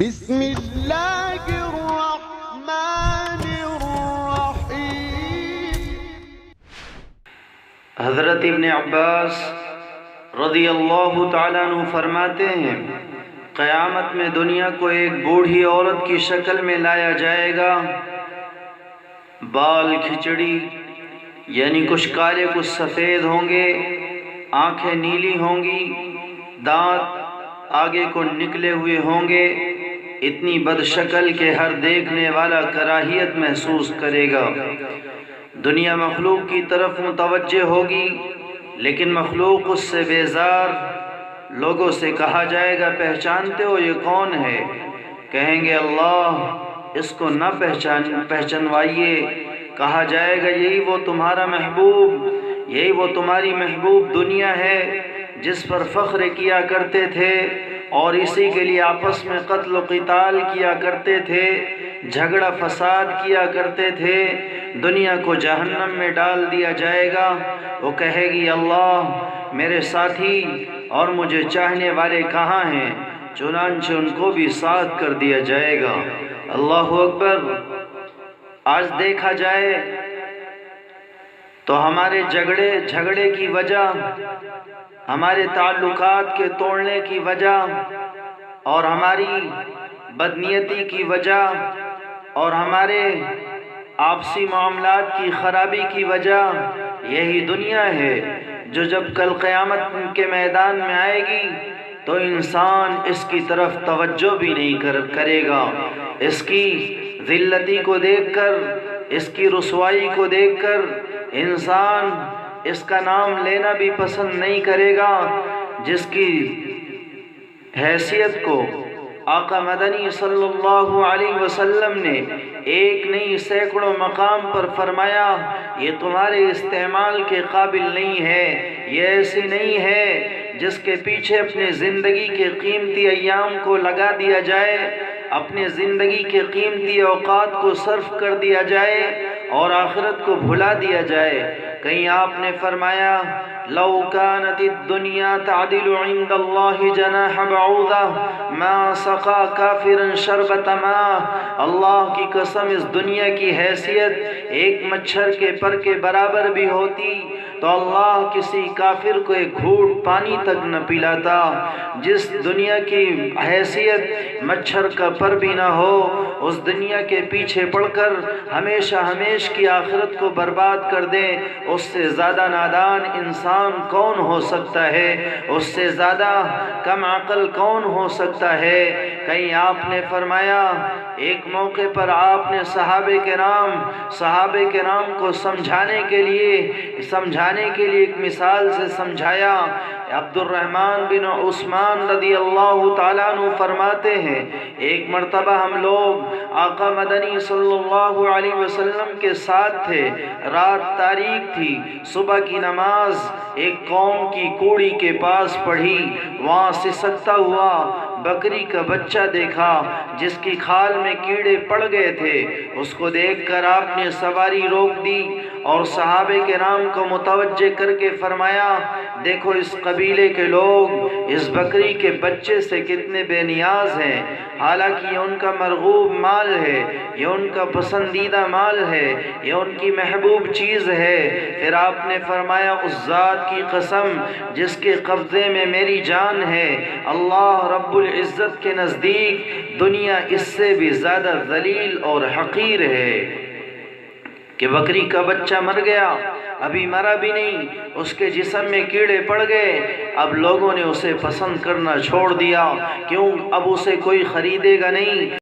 بسم اللہ الرحمن الرحیم۔ حضرت ابن عباس رضی اللہ تعالیٰ عنہ فرماتے ہیں، قیامت میں دنیا کو ایک بوڑھی عورت کی شکل میں لایا جائے گا، بال کھچڑی یعنی کچھ کالے کچھ سفید ہوں گے، آنکھیں نیلی ہوں گی، دانت آگے کو نکلے ہوئے ہوں گے، اتنی بد شکل کہ ہر دیکھنے والا کراہیت محسوس کرے گا۔ دنیا مخلوق کی طرف متوجہ ہوگی، لیکن مخلوق اس سے بیزار۔ لوگوں سے کہا جائے گا، پہچانتے ہو یہ کون ہے؟ کہیں گے اللہ، اس کو نہ پہچنوائیے۔ کہا جائے گا، یہی وہ تمہارا محبوب، یہی وہ تمہاری محبوب دنیا ہے جس پر فخر کیا کرتے تھے اور اسی کے لیے آپس میں قتل و قتال کیا کرتے تھے، جھگڑا فساد کیا کرتے تھے۔ دنیا کو جہنم میں ڈال دیا جائے گا۔ وہ کہے گی، اللہ میرے ساتھی اور مجھے چاہنے والے کہاں ہیں؟ چنانچہ ان کو بھی ساتھ کر دیا جائے گا۔ اللہ اکبر۔ آج دیکھا جائے تو ہمارے جھگڑے کی وجہ، ہمارے تعلقات کے توڑنے کی وجہ اور ہماری بدنیتی کی وجہ اور ہمارے آپسی معاملات کی خرابی کی وجہ یہی دنیا ہے، جو جب کل قیامت کے میدان میں آئے گی تو انسان اس کی طرف توجہ بھی نہیں کرے گا۔ اس کی ذلتی کو دیکھ کر، اس کی رسوائی کو دیکھ کر انسان اس کا نام لینا بھی پسند نہیں کرے گا، جس کی حیثیت کو آقا مدنی صلی اللہ علیہ وسلم نے ایک نہیں سینکڑوں مقام پر فرمایا، یہ تمہارے استعمال کے قابل نہیں ہے، یہ ایسی نہیں ہے جس کے پیچھے اپنے زندگی کے قیمتی ایام کو لگا دیا جائے، اپنے زندگی کے قیمتی اوقات کو صرف کر دیا جائے اور آخرت کو بھلا دیا جائے۔ کہیں آپ نے فرمایا، لو كانت الدنيا تعدل عند الله جناح بعوضة ما سقى كافرا شربة ماء۔ اللہ کی قسم، اس دنیا کی حیثیت ایک مچھر کے پر کے برابر بھی ہوتی تو اللہ کسی کافر کو ایک گھونٹ پانی تک نہ پلاتا۔ جس دنیا کی حیثیت مچھر کا پر بھی نہ ہو، اس دنیا کے پیچھے پڑ کر ہمیشہ کی آخرت کو برباد کر دیں، اس سے زیادہ نادان انسان کون ہو سکتا ہے؟ اس سے زیادہ کم عقل کون ہو سکتا ہے؟ کہیں آپ نے فرمایا، ایک موقع پر آپ نے صحابہ کرام کو سمجھانے کے لیے ایک مثال سے سمجھایا۔ عبد الرحمن بن عثمان رضی اللہ تعالیٰ عنہ فرماتے ہیں، ایک مرتبہ ہم لوگ آقا مدنی صلی اللہ علیہ وسلم کے ساتھ تھے، رات تاریک تھی، صبح کی نماز ایک قوم کی کوڑی کے پاس پڑھی، وہاں سسکتا ہوا بکری کا بچہ دیکھا جس کی کھال میں کیڑے پڑ گئے تھے۔ اس کو دیکھ کر آپ نے سواری روک دی اور صحابہ کرام کو متوجہ کر کے فرمایا، دیکھو اس قبیلے کے لوگ اس بکری کے بچے سے کتنے بے نیاز ہیں، حالانکہ یہ ان کا مرغوب مال ہے، یہ ان کا پسندیدہ مال ہے، یہ ان کی محبوب چیز ہے۔ پھر آپ نے فرمایا، اس ذات کی قسم جس کے قبضے میں میری جان ہے، اللہ رب العزت کے نزدیک دنیا اس سے بھی زیادہ ذلیل اور حقیر ہے کہ بکری کا بچہ مر گیا، ابھی مرا بھی نہیں، اس کے جسم میں کیڑے پڑ گئے، اب لوگوں نے اسے پسند کرنا چھوڑ دیا، کیوں؟ اب اسے کوئی خریدے گا نہیں۔